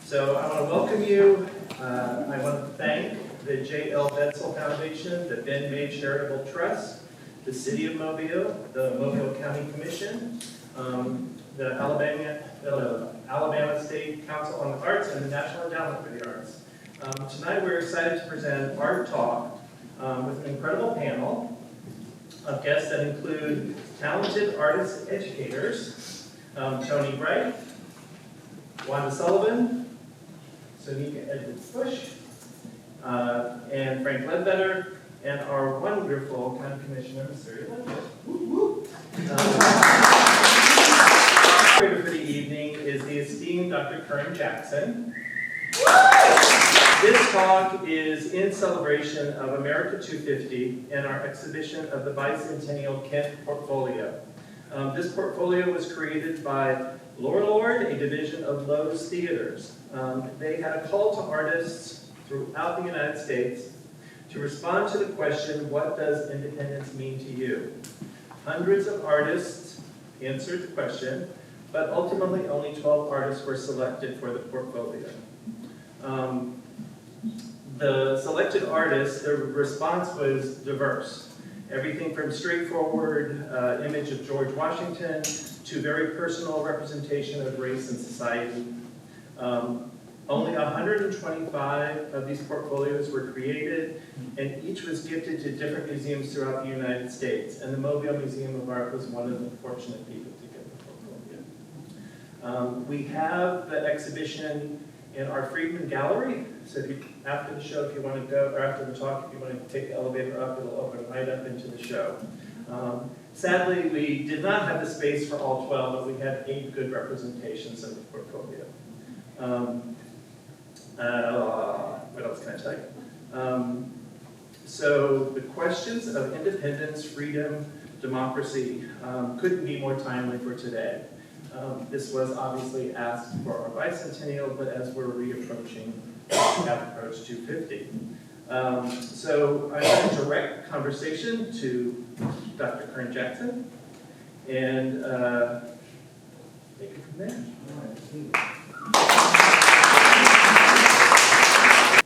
So I want to welcome you. I want to thank the J.L. Betzel Foundation, the Ben May Charitable Trust, the City of Mobile, the Mobile County Commission, the Alabama State Council on the Arts, and the National Endowment for the Arts. Tonight we're excited to present Art Talk with an incredible panel of guests that include talented artists and educators, Tony Wright, Wanda Sullivan, Soynika Edwards-Bush, and Frank Ledbetter, and our wonderful County Commissioner Merceria Ludgood. Our moderator for the evening is the esteemed Dr. Kern Jackson. This talk is in celebration of America 250 and our exhibition of the Bicentennial Kent Portfolio. This portfolio was created by Lord, a division of Lowe's Theaters. They had a call to artists throughout the United States to respond to the question, what does independence mean to you? Hundreds of artists answered the question, but ultimately only 12 artists were selected for the portfolio. The selected artists, their response was diverse. Everything from straightforward image of George Washington to very personal representation of race and society. Only 125 of these portfolios were created, and each was gifted to different museums throughout the United States. And the Mobile Museum of Art was one of the fortunate people to get the portfolio. We have the exhibition in our Friedman Gallery. So if you, after the show, if you want to go, or after the talk, if you want to take the elevator up, it'll open right up into the show. Sadly, we did not have the space for all 12, but we had 8 good representations of the portfolio. What else can I tell you? So the questions of independence, freedom, democracy couldn't be more timely for today. This was obviously asked for our bicentennial, but as we're reapproaching, we have approached 250. So I have a direct conversation to Dr. Kern Jackson, and take it from there.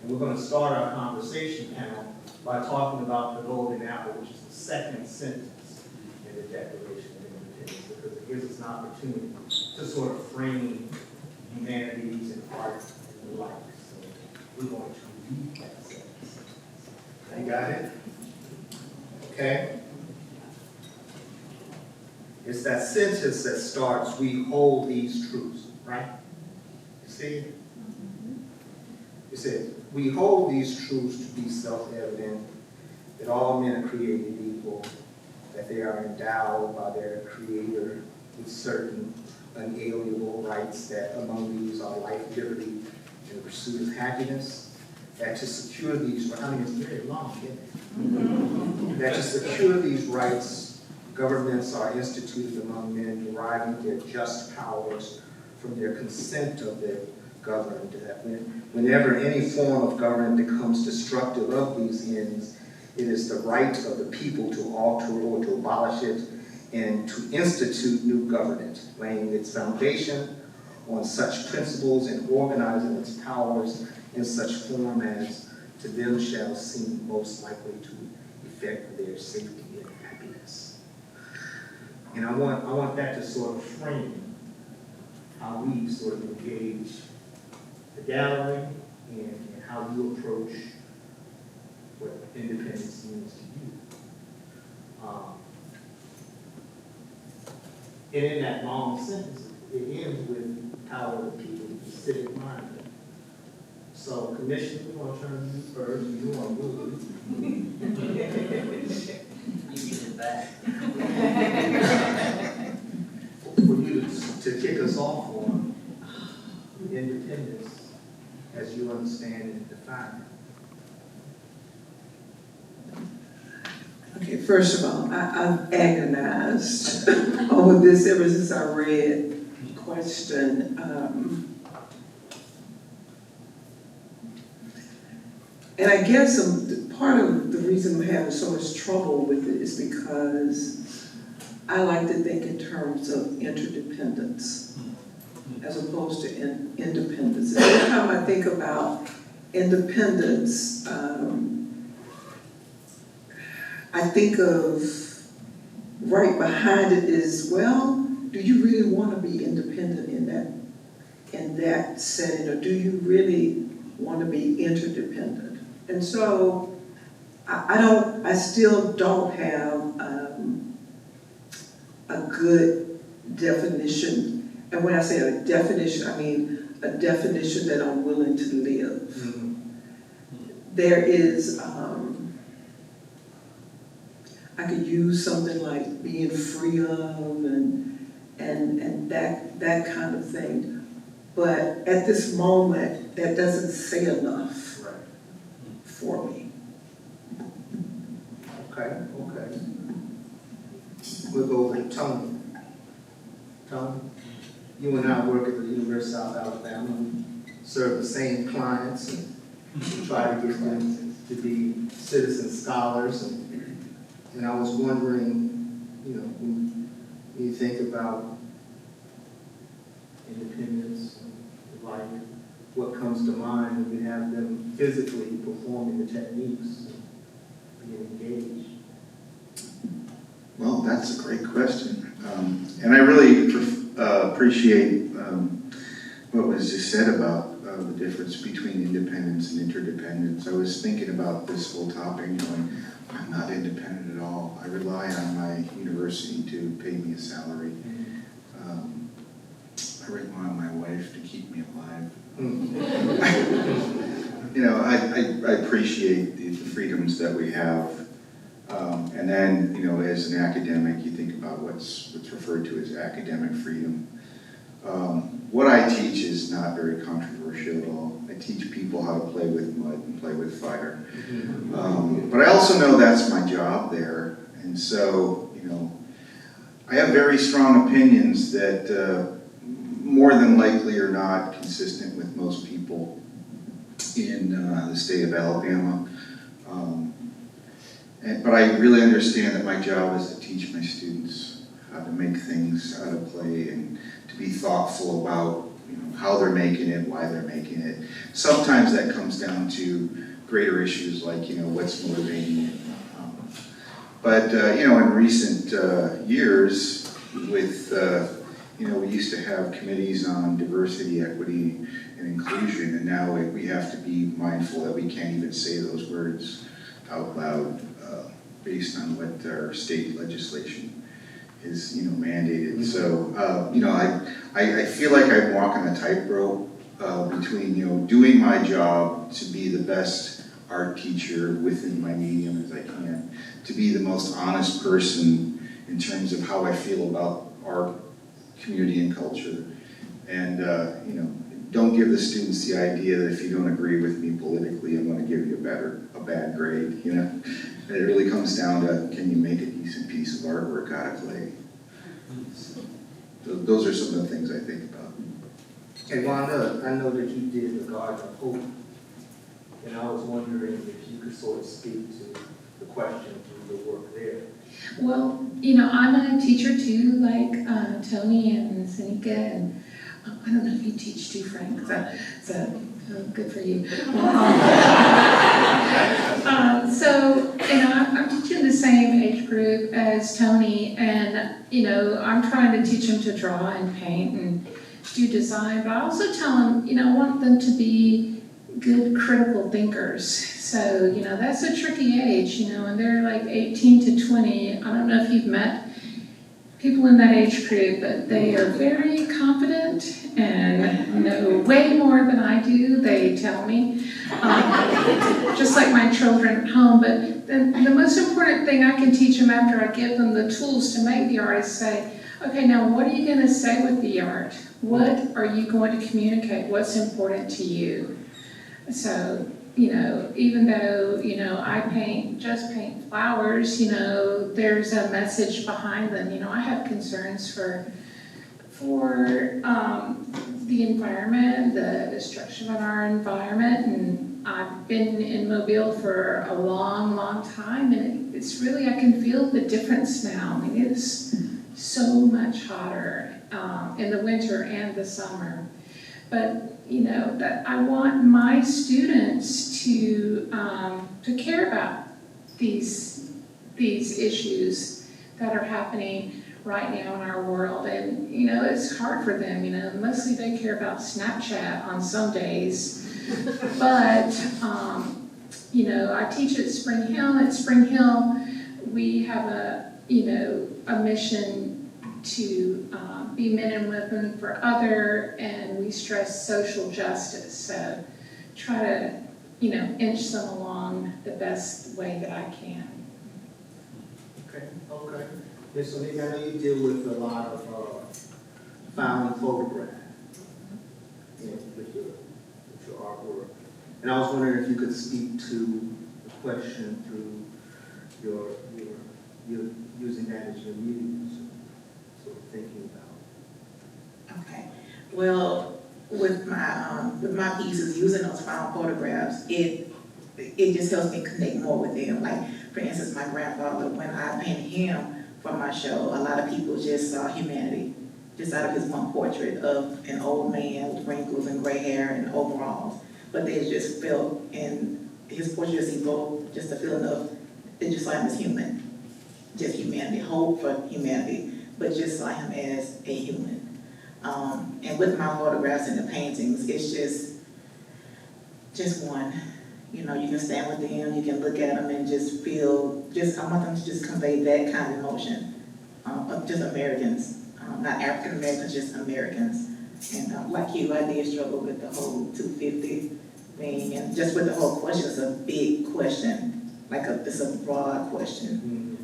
We're going to start our conversation panel by talking about the golden apple, which is the second sentence in the Declaration of Independence, because it gives us an opportunity to sort of frame humanities and art and life. So we're going to read that sentence. You got it? Okay. It's that sentence that starts, we hold these truths, right? You see? It says, we hold these truths to be self-evident, that all men are created equal, that they are endowed by their Creator with certain unalienable rights, that among these are life, liberty, and the pursuit of happiness, that to secure these, I mean, it's very long, isn't it? That to secure these rights, governments are instituted among men, deriving their just powers from their consent of their governed, that whenever any form of government becomes destructive of these ends, it is the right of the people to alter or to abolish it and to institute new government, laying its foundation on such principles and organizing its powers in such form as to them shall seem most likely to effect their safety and happiness. And I want that to sort of frame how we sort of engage the gallery and how you approach what independence means to you. And in that long sentence, it ends with power of the people, the civic mind. So, Commissioner, we want to turn to you first. You want to move. You get it back. For you to kick us off on independence as you understand and define it. Okay, first of all, I've agonized over this ever since I read the question. And I guess part of the reason I'm having so much trouble with it is because I like to think in terms of interdependence. as opposed to independence. And every time I think about independence, I think of right behind it is, well, do you really want to be independent in that setting, or do you really want to be interdependent? And so I still don't have a good definition. And when I say a definition, I mean a definition that I'm willing to live. Mm-hmm. There is, I could use something like being free of and that kind of thing. But at this moment, that doesn't say enough for me. Okay. We'll go over to Tony. Tony, you and I work at the University of South Alabama. We serve the same clients and try to get them to be citizen scholars. And I was wondering, when you think about independence, life, what comes to mind when you have them physically performing the techniques and being engaged? Well, that's a great question. And I really appreciate what was just said about the difference between independence and interdependence. I was thinking about this whole topic going, I'm not independent at all. I rely on my university to pay me a salary. I rely on my wife to keep me alive. I appreciate the freedoms that we have. And then, as an academic, you think about what's referred to as academic freedom. What I teach is not very controversial at all. I teach people how to play with mud and play with fire. But I also know that's my job there. And so, I have very strong opinions that more than likely are not consistent with most people in the state of Alabama. But I really understand that my job is to teach my students how to make things, how to play, and to be thoughtful about how they're making it, why they're making it. Sometimes that comes down to greater issues like what's motivating it. But in recent years, with we used to have committees on diversity, equity, and inclusion, and now we have to be mindful that we can't even say those words out loud based on what our state legislation is mandated. So I feel like I'm walking a tightrope between doing my job to be the best art teacher within my medium as I can, to be the most honest person in terms of how I feel about our community and culture, and don't give the students the idea that if you don't agree with me politically, I'm going to give you a bad grade. And it really comes down to, can you make a decent piece of artwork out of clay? So those are some of the things I think about. And Wanda, I know that you did the Garden of Hope, and I was wondering if you could sort of speak to the question through the work there. Well, I'm a teacher too, like Tony and Soynika, and I don't know if you teach too, Frank, so good for you. So, I'm teaching the same age group as Tony, and, I'm trying to teach them to draw and paint and do design, but I also tell them, I want them to be good critical thinkers. So, that's a tricky age, and they're like 18 to 20. I don't know if you've met people in that age group, but they are very confident and know way more than I do, they tell me. Just like my children at home. But the most important thing I can teach them after I give them the tools to make the art is say, okay, now what are you going to say with the art? What are you going to communicate? What's important to you? So, even though, I just paint flowers, there's a message behind them. I have concerns for the environment, the destruction of our environment, and I've been in Mobile for a long, long time, and it's really, I can feel the difference now. I mean, it's so much hotter, in the winter and the summer. But, you know, that I want my students to care about these issues that are happening right now in our world. And, you know, it's hard for them, you know, mostly they care about Snapchat on some days. But, you know, I teach at Spring Hill. At Spring Hill, we have a mission to be men and women for other, and we stress social justice. So try to, you know, inch them along the best way that I can. Okay. Ms. Soynika, I know you deal with a lot of found photographs with your artwork. And I was wondering if you could speak to the question through your using that as your muse, sort of thinking about. Okay. Well, with my pieces, using those found photographs, it just helps me connect more with them. Like, for instance, my grandfather, when I painted him for my show, a lot of people just saw humanity, just out of his one portrait of an old man with wrinkles and gray hair and overalls. But they just felt in his portrait just evoked just a feeling of, they just saw him as human, just humanity, hope for humanity, but just saw him as a human. And with my photographs and the paintings, it's just one. You know, you can stand with them, you can look at them and just feel, I want them to just convey that kind of emotion of just Americans, not African Americans, just Americans. And like you, I did struggle with the whole 250 thing, and just with the whole question, it's a big question, it's a broad question.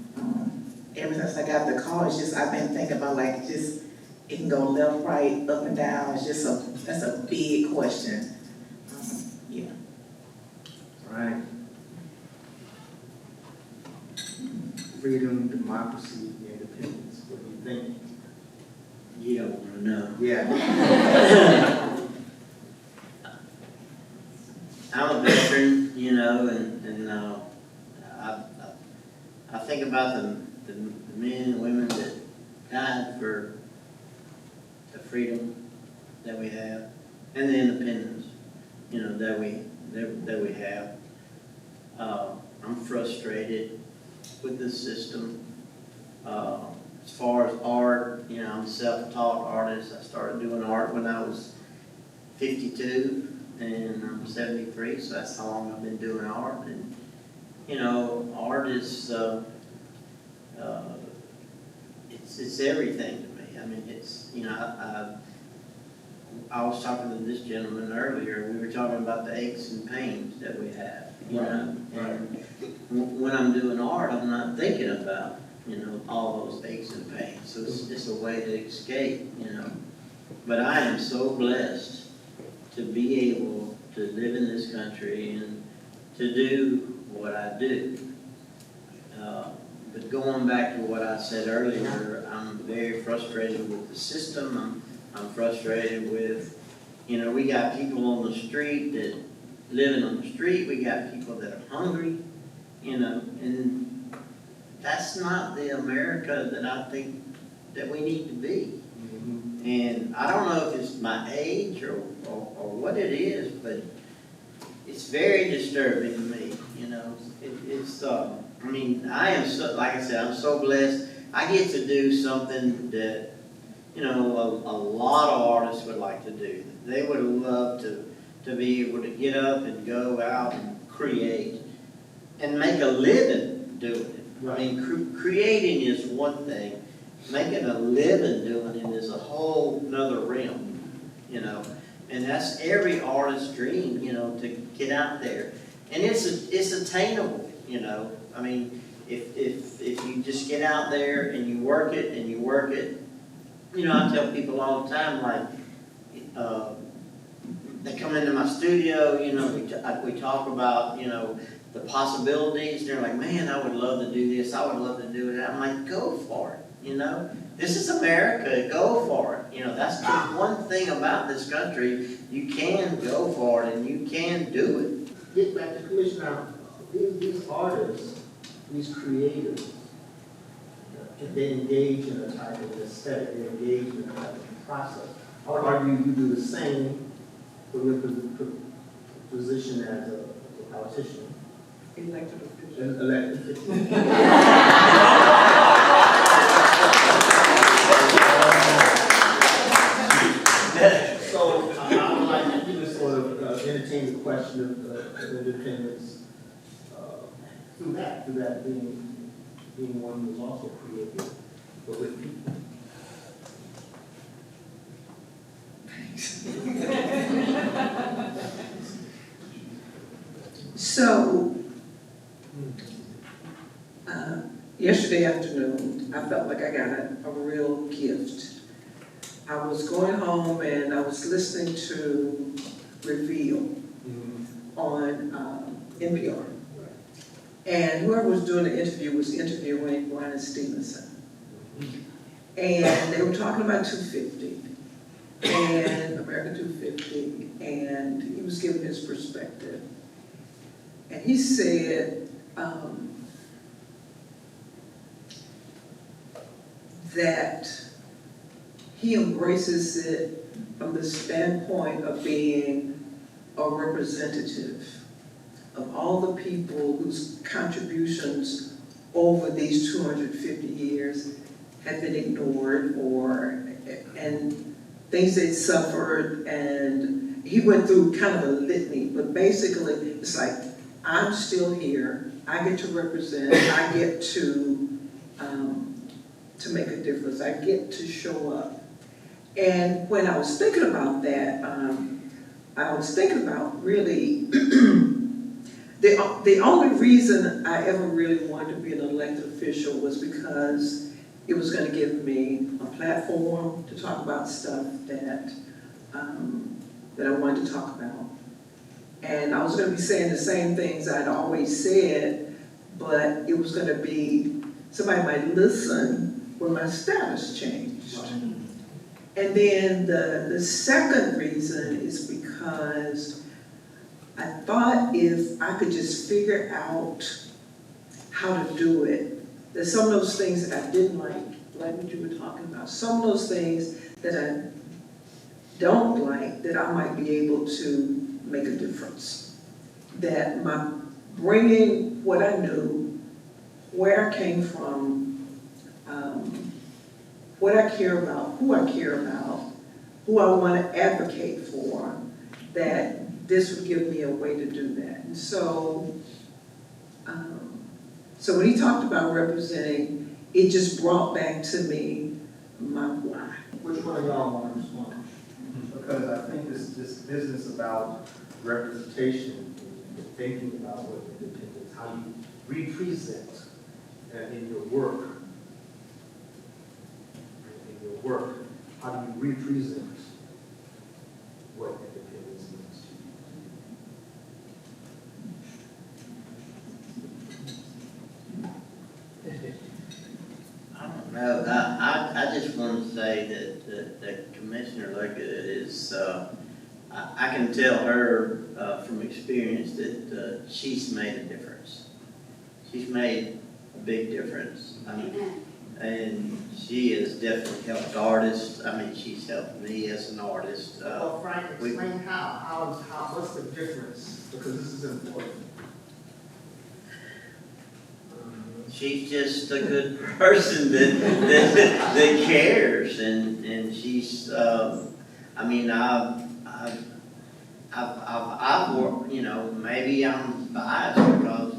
Ever since I got the call, it's just, I've been thinking about it can go left, right, up and down. That's a big question. Yeah. Right. Freedom, democracy, independence. What do you think? You don't want to know. Yeah. I'm a veteran, you know, and I think about the men and women that died for the freedom that we have and the independence, you know, that we have. I'm frustrated with the system. As far as art, you know, I'm a self-taught artist. I started doing art when I was 52, and I'm 73, so that's how long I've been doing art. And, you know, art is, it's everything to me. I mean, it's, you know, I was talking to this gentleman earlier. We were talking about the aches and pains that we have, you know. And when I'm doing art, I'm not thinking about, you know, all those aches and pains. So it's a way to escape, you know. But I am so blessed to be able to live in this country and to do what I do. But going back to what I said earlier, I'm very frustrated with the system. I'm frustrated with, you know, we got people on the street that living on the street. We got people that are hungry, you know, and that's not the America that I think that we need to be. And I don't know if it's my age or what it is, but it's very disturbing to me, you know. I mean, I am so, like I said, I'm so blessed. I get to do something that, you know, a lot of artists would like to do. They would love to be able to get up and go out and create and make a living doing it. Right. I mean, creating is one thing. Making a living doing it is a whole nother realm, you know. And that's every artist's dream, you know, to get out there. And it's attainable, you know. I mean, if you just get out there and you work it and you work it, you know, I tell people all the time, like, they come into my studio, you know, we talk about, you know, the possibilities. They're like, man, I would love to do this. I would love to do that. I'm like, go for it, you know. This is America. Go for it. You know, that's the one thing about this country. You can go for it and you can do it. Get back to Commissioner. These artists, these creators, they engage in a type of aesthetic, they engage in a type of process. I would argue you do the same with your position as a politician. Elected official. An elected official. So I would like you to sort of entertain the question of independence through that being one who was also creative, but with people. So, yesterday afternoon, I felt like I got a real gift. I was going home and I was listening to Reveal on NPR. And whoever was doing the interview was interviewing Brian Stevenson. And they were talking about 250 and American 250, and he was giving his perspective. And he said that he embraces it from the standpoint of being a representative of all the people whose contributions over these 250 years have been ignored and things they suffered, and he went through kind of a litany, but basically it's like, I'm still here, I get to represent, I get to make a difference, I get to show up. And when I was thinking about that, I was thinking about really, the only reason I ever really wanted to be an elected official was because it was going to give me a platform to talk about stuff that I wanted to talk about. And I was going to be saying the same things I'd always said, but it was going to be, somebody might listen when my status changed. And then the second reason is because I thought if I could just figure out how to do it, that some of those things that I didn't like what you were talking about, some of those things that I don't like, that I might be able to make a difference. That my bringing what I knew, where I came from, what I care about, who I care about, who I want to advocate for, that this would give me a way to do that. And so, so when he talked about representing, it just brought back to me my why. Which one of y'all want to respond? Because I think this business about representation, thinking about what independence, how you represent in your work, how do you represent what independence means to you? I don't know, I just want to say that Commissioner Ludgood is, I can tell her from experience that she's made a difference. She's made a big difference. And she has definitely helped artists. I mean, she's helped me as an artist. Well, Frank, explain what's the difference? Because this is important. She's just a good person that cares, and she's. I mean, I've worked. You know, maybe I'm biased because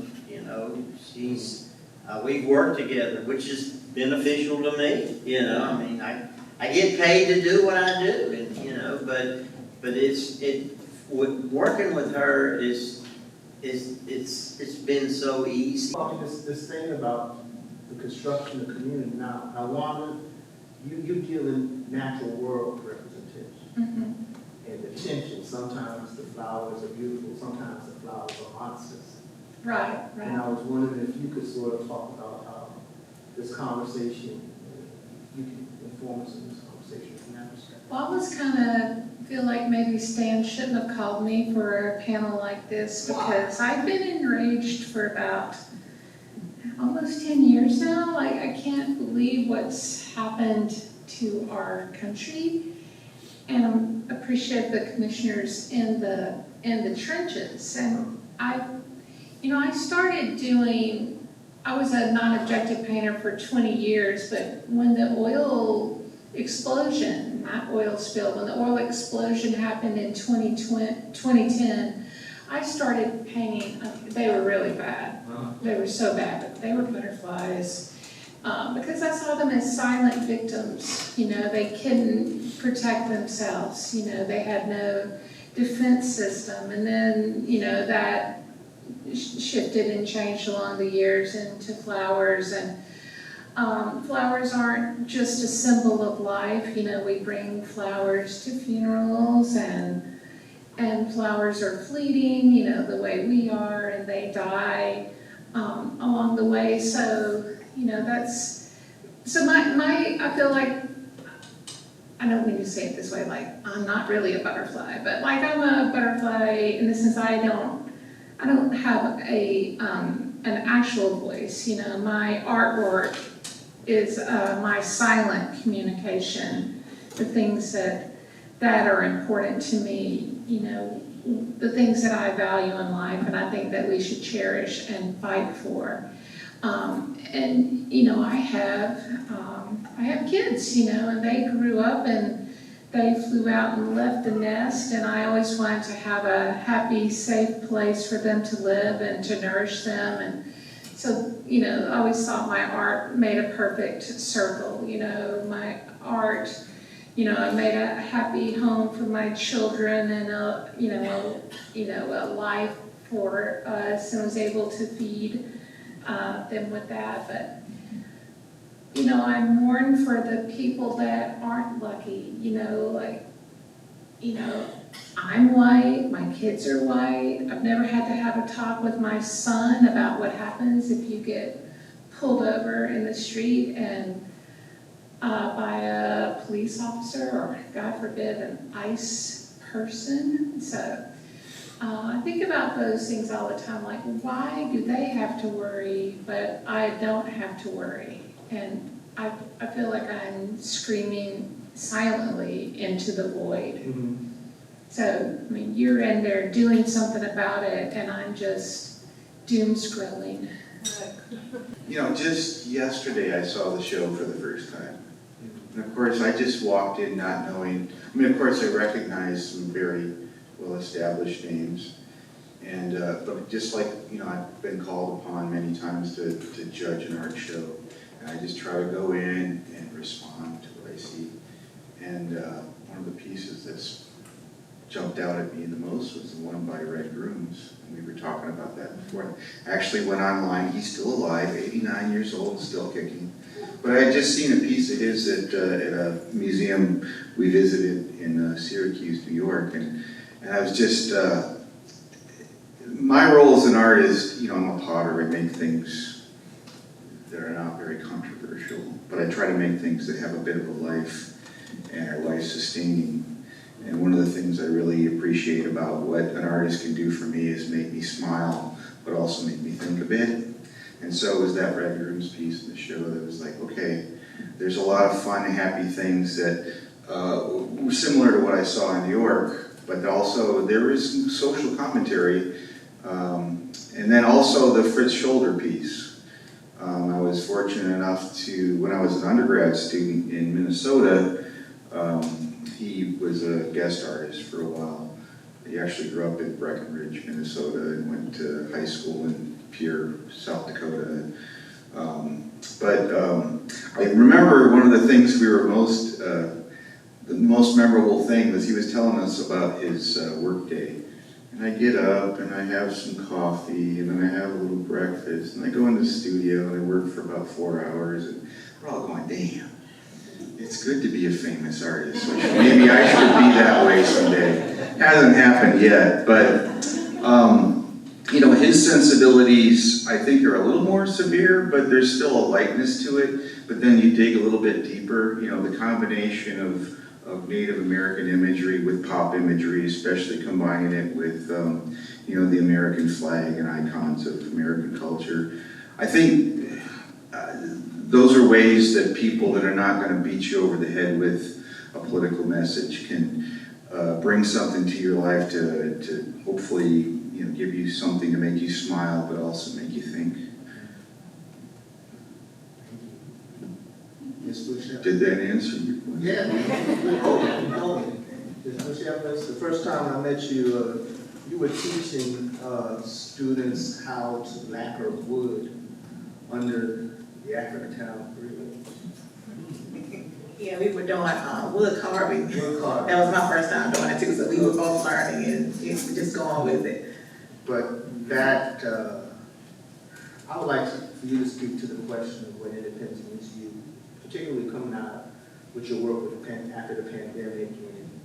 she's. We've worked together, which is beneficial to me. You know, I mean, I get paid to do what I do, and but working with her it's been so easy. This thing about the construction of community now. Now, Wanda, you deal in natural world representation. And the tension. Sometimes the flowers are beautiful. Sometimes the flowers are monsters. Right. And I was wondering if you could sort of talk about how this conversation, you can inform us in this conversation from that perspective. Well, I was kind of feel like maybe Stan shouldn't have called me for a panel like this because I've been enraged for about almost 10 years now. Like, I can't believe what's happened to our country, and appreciate the commissioners in the trenches. And I started doing, I was a non-objective painter for 20 years, but when the oil explosion, not oil spill, when the oil explosion happened in 2010, I started painting, they were really bad. They were so bad, but they were butterflies. Because I saw them as silent victims. They couldn't protect themselves. They had no defense system. And then, that shifted and changed along the years into flowers. And flowers aren't just a symbol of life. We bring flowers to funerals, and flowers are fleeting, the way we are, and they die along the way. So, I feel like, I don't mean to say it this way, like, I'm not really a butterfly, but like I'm a butterfly in the sense I don't have an actual voice. My artwork is my silent communication, the things that are important to me, the things that I value in life, and I think that we should cherish and fight for. I have kids, and they grew up and they flew out and left the nest, and I always wanted to have a happy, safe place for them to live and to nourish them. And so, I always thought my art made a perfect circle. My art, I made a happy home for my children and a life for us, and was able to feed them with that. But I mourn for the people that aren't lucky. I'm white, my kids are white. I've never had to have a talk with my son about what happens if you get pulled over in the street and by a police officer, or God forbid, an ICE person. So I think about those things all the time, like, why do they have to worry, but I don't have to worry? And I feel like I'm screaming silently into the void. Mm-hmm. So, you're in there doing something about it, and I'm just doom scrolling. Just yesterday I saw the show for the first time. And of course, I just walked in not knowing, of course I recognized some very well-established names. And, but just like, I've been called upon many times to judge an art show. And I just try to go in and respond to what I see. And one of the pieces that's jumped out at me the most was the one by Red Grooms. And we were talking about that before. I actually went online. He's still alive, 89 years old, and still kicking. But I had just seen a piece of his at a museum we visited in Syracuse, New York. And I was just, my role as an artist, I'm a potter. I make things that are not very controversial, but I try to make things that have a bit of a life and are life-sustaining. And one of the things I really appreciate about what an artist can do for me is make me smile, but also make me think a bit. And so it was that Red Grooms piece in the show that was like, okay, there's a lot of fun and happy things that were similar to what I saw in New York, but also there is some social commentary. And then also the Fritz Shoulder piece. I was fortunate enough to, when I was an undergrad student in Minnesota, he was a guest artist for a while. He actually grew up in Breckenridge, Minnesota, and went to high school in Pierre, South Dakota. I remember one of the things we were the most memorable thing was he was telling us about his work day. And I get up and I have some coffee and then I have a little breakfast and I go into the studio and I work for about 4 hours and we're all going, damn, it's good to be a famous artist. Maybe I should be that way someday. Hasn't happened yet, but his sensibilities I think are a little more severe, but there's still a lightness to it. But then you dig a little bit deeper, the combination of Native American imagery with pop imagery, especially combining it with, the American flag and icons of American culture. I think those are ways that people that are not going to beat you over the head with a political message can bring something to your life to hopefully give you something to make you smile, but also make you think. Ms. Bush? Did that answer your question? Yeah. Ms. Bush Evans, the first time I met you, you were teaching students how to lacquer wood under the African Town Agreement. Yeah, we were doing wood carving. Wood carving. That was my first time doing it too, so we were both learning and just going with it. But that, I would like for you to speak to the question of what independence means to you, particularly coming out with your work with after the pandemic, and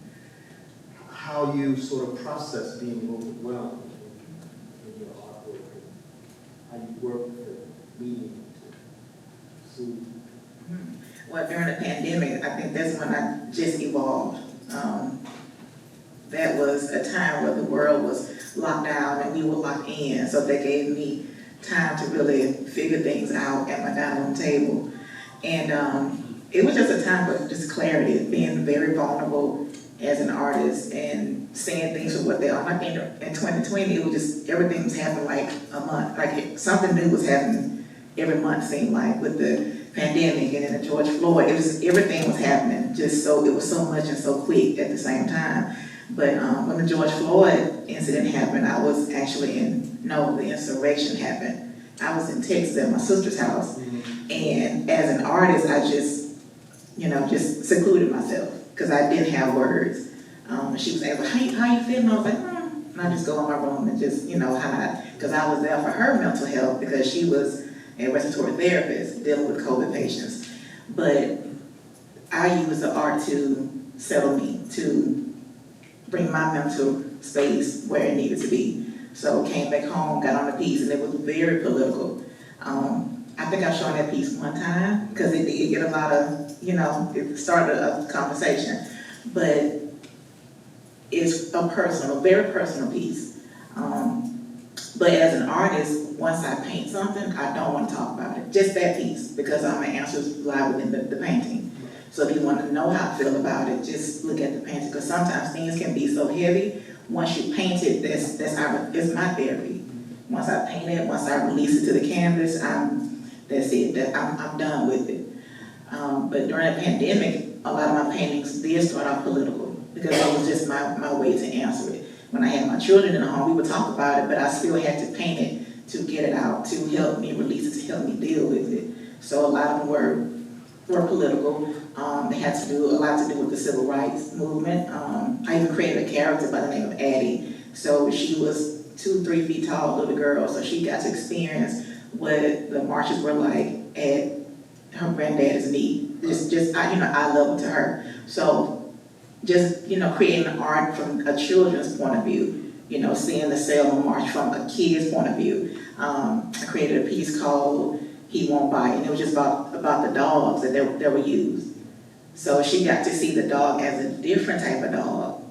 how you sort of process being overwhelmed in your artwork, and how you work with the medium to soothe. Well, during the pandemic, I think that's when I just evolved. That was a time where the world was locked down and we were locked in, so that gave me time to really figure things out at my dining room table. And it was just a time of just clarity, being very vulnerable as an artist and seeing things for what they are. I think in 2020, it was just, everything was happening like a month, like something new was happening every month, seemed like, with the pandemic and then the George Floyd. It was, everything was happening, just so, it was so much and so quick at the same time. But when the George Floyd incident happened, I was actually the insurrection happened. I was in Texas at my sister's house, and as an artist, I just, just secluded myself because I didn't have words. She was like, well, how you feeling? I was like, and I just go in my room and just, hide, because I was there for her mental health because she was a respiratory therapist dealing with COVID patients. But I use the art to settle me, to bring my mental space where it needed to be. So came back home, got on the piece, and it was very political. I think I've shown that piece one time because it did get a lot of, it started a conversation. But it's a personal, very personal piece. But as an artist, once I paint something, I don't want to talk about it. Just that piece, because my answers lie within the painting. So if you want to know how I feel about it, just look at the painting, because sometimes things can be so heavy. Once you paint it, it's my therapy. Once I paint it, once I release it to the canvas, that's it. I'm done with it. But during the pandemic, a lot of my paintings did start off political, because that was just my way to answer it. When I had my children in the home, we would talk about it, but I still had to paint it to get it out, to help me release it, to help me deal with it. So a lot of them were political. They had to do a lot to do with the civil rights movement. I even created a character by the name of Addie. So she was 2-3 feet tall little girl, so she got to experience what the marches were like at her granddad's knee. Just eye level to her. So just, creating art from a children's point of view, seeing the Selma March from a kid's point of view. I created a piece called He Won't Bite, and it was just about the dogs that were used. So she got to see the dog as a different type of dog,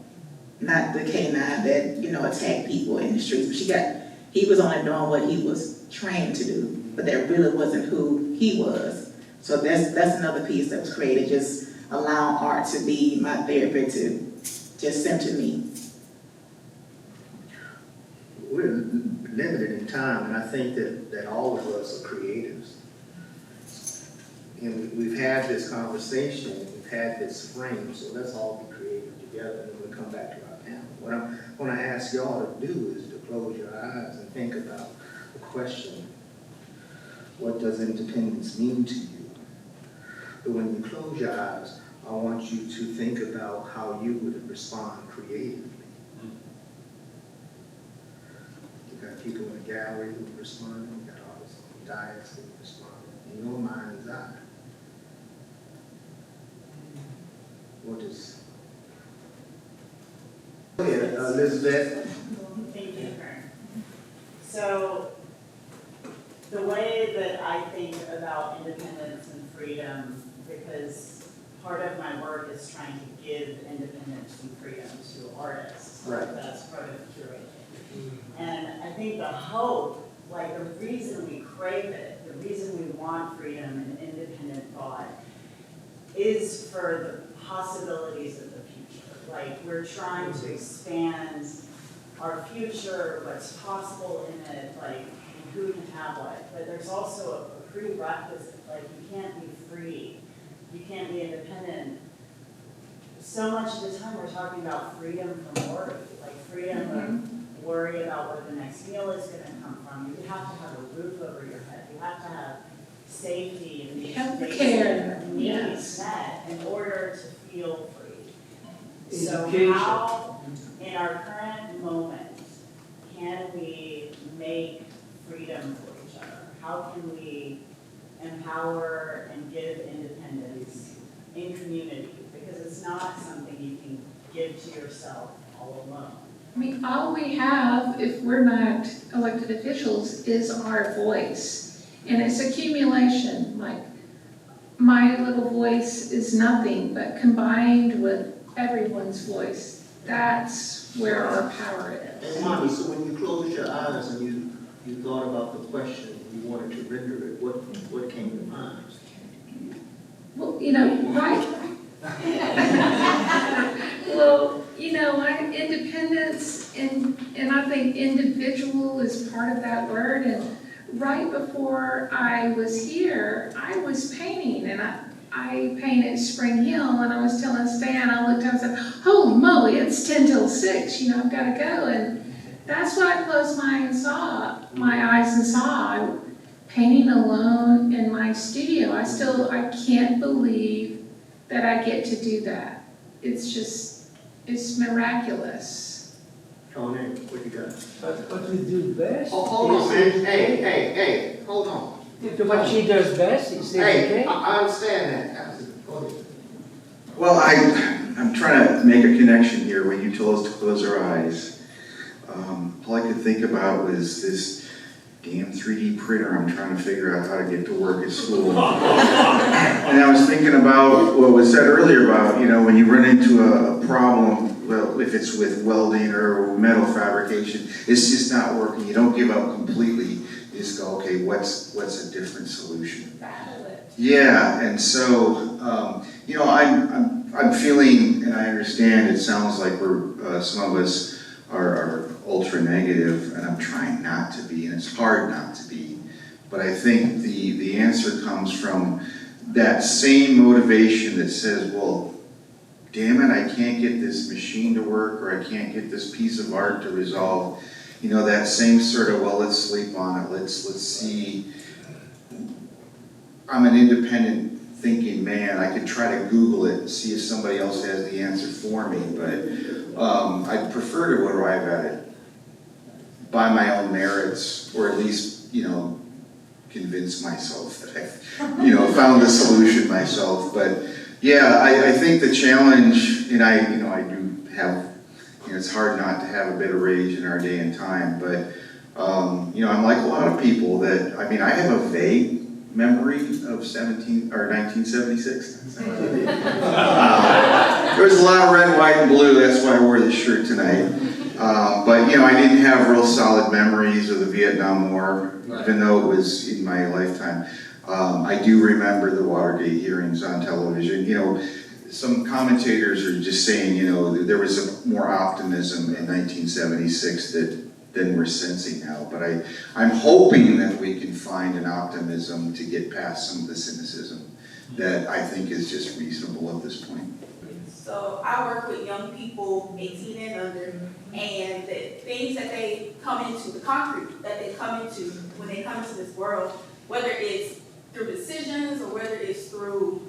not the canine that, attacked people in the streets. But he was only doing what he was trained to do, but that really wasn't who he was. So that's another piece that was created, just allowing art to be my therapy, to just center me. We're limited in time, and I think that all of us are creatives. And we've had this conversation, we've had this frame, so let's all be creative together, and then we'll come back to our panel. What I'm going to ask y'all to do is to close your eyes and think about the question, what does independence mean to you? But when you close your eyes, I want you to think about how you would respond creatively. You got people in the gallery who respond, you got artists on the dais who respond. In your mind's eye, what is... Go ahead, Elizabeth. Thank you, Kern. So, the way that I think about independence and freedom, because part of my work is trying to give independence and freedom to artists. Right. That's part of curating. And I think the hope, like the reason we crave it, the reason we want freedom and independent thought is for the possibilities of the future. Like, we're trying to expand our future, what's possible in it, like who can have what. But there's also a prerequisite, like you can't be free, you can't be independent. So much of the time we're talking about freedom from worry, like freedom of worry about where the next meal is going to come from. You have to have a roof over your head. You have to have safety and these Healthcare, needs yes. met in order to feel free. So Education. how, in our current moment, can we make freedom for each other? How can we empower and give independence in community? Because it's not something you can give to yourself all alone. I mean, all we have, if we're not elected officials, is our voice. And it's accumulation, like, my little voice is nothing, but combined with everyone's voice, that's where our power is. And Mommy, so when you closed your eyes and you thought about the question, you wanted to render it, what came to mind? Well, you know, right. Well, you know, independence, and I think individual is part of that word. And right before I was here, I was painting, and I painted Spring Hill, and I was telling Stan, I looked up and said, holy moly, it's 10 till 6, you know, I've got to go. And that's what I closed my eyes and saw. Painting alone in my studio. I can't believe that I get to do that. It's miraculous. Tony, what you got? But what we do best. Oh, hold on, man. Hey, hold on. What she does best is Hey, educate. I understand that. Go ahead. Well, I'm trying to make a connection here. When you told us to close our eyes, all I could think about was this damn 3D printer I'm trying to figure out how to get to work at school. And I was thinking about what was said earlier about, you know, when you run into a problem, well, if it's with welding or metal fabrication, it's just not working. You don't give up completely. You just go, okay, what's a different solution? Battle it. Yeah, and so, you know, I'm feeling, and I understand it sounds like some of us are ultra negative, and I'm trying not to be, and it's hard not to be. But I think the answer comes from that same motivation that says, well, damn it, I can't get this machine to work, or I can't get this piece of art to resolve. You know, that same sort of, well, let's sleep on it, let's see. I'm an independent thinking man. I could try to Google it and see if somebody else has the answer for me, but I'd prefer to arrive at it by my own merits, or at least, you know, convince myself that I've, you know, found the solution myself. But yeah, I think the challenge, and I do have, you know, it's hard not to have a bit of rage in our day and time, but you know, I'm like a lot of people that, I mean, I have a vague memory of 1976. There was a lot of red, white, and blue. That's why I wore this shirt tonight. But you know, I didn't have real solid memories of the Vietnam War, even though it was in my lifetime. I do remember the Watergate hearings on television. You know, some commentators are just saying, you know, there was more optimism in 1976 than we're sensing now. But I'm hoping that we can find an optimism to get past some of the cynicism that I think is just reasonable at this point. So I work with young people, 18 and under, and the things that they come into, the concrete that they come into when they come into this world, whether it's through decisions or whether it's through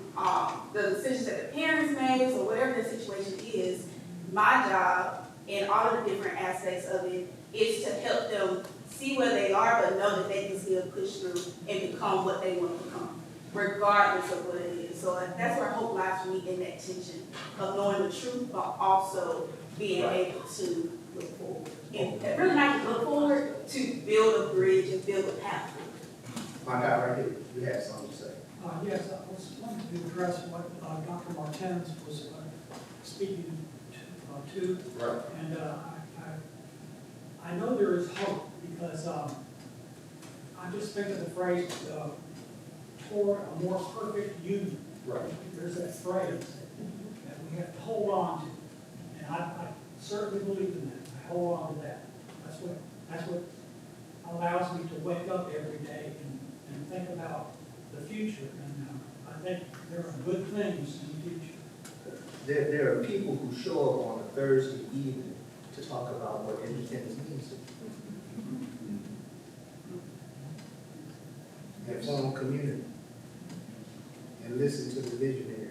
the decisions that the parents made or whatever the situation is, my job in all of the different aspects of it is to help them see where they are, but know that they can still push through and become what they want to become, regardless of what it is. So that's where hope lies for me, in that tension of knowing the truth, but also being able to look forward. And really not to look forward, to build a bridge and build a path forward. My guy right here, you have something to say. Yes, I was wanting to address what Dr. Martens was speaking to. Right. And I know there is hope, because I just think of the phrase, toward a more perfect union. Right. There's that phrase that we have to hold on to. And I certainly believe in that. I hold on to that. That's what allows me to wake up every day and think about the future. And I think there are good things in the future. There are people who show up on a Thursday evening to talk about what independence means to them. Have formed community and listen to the vision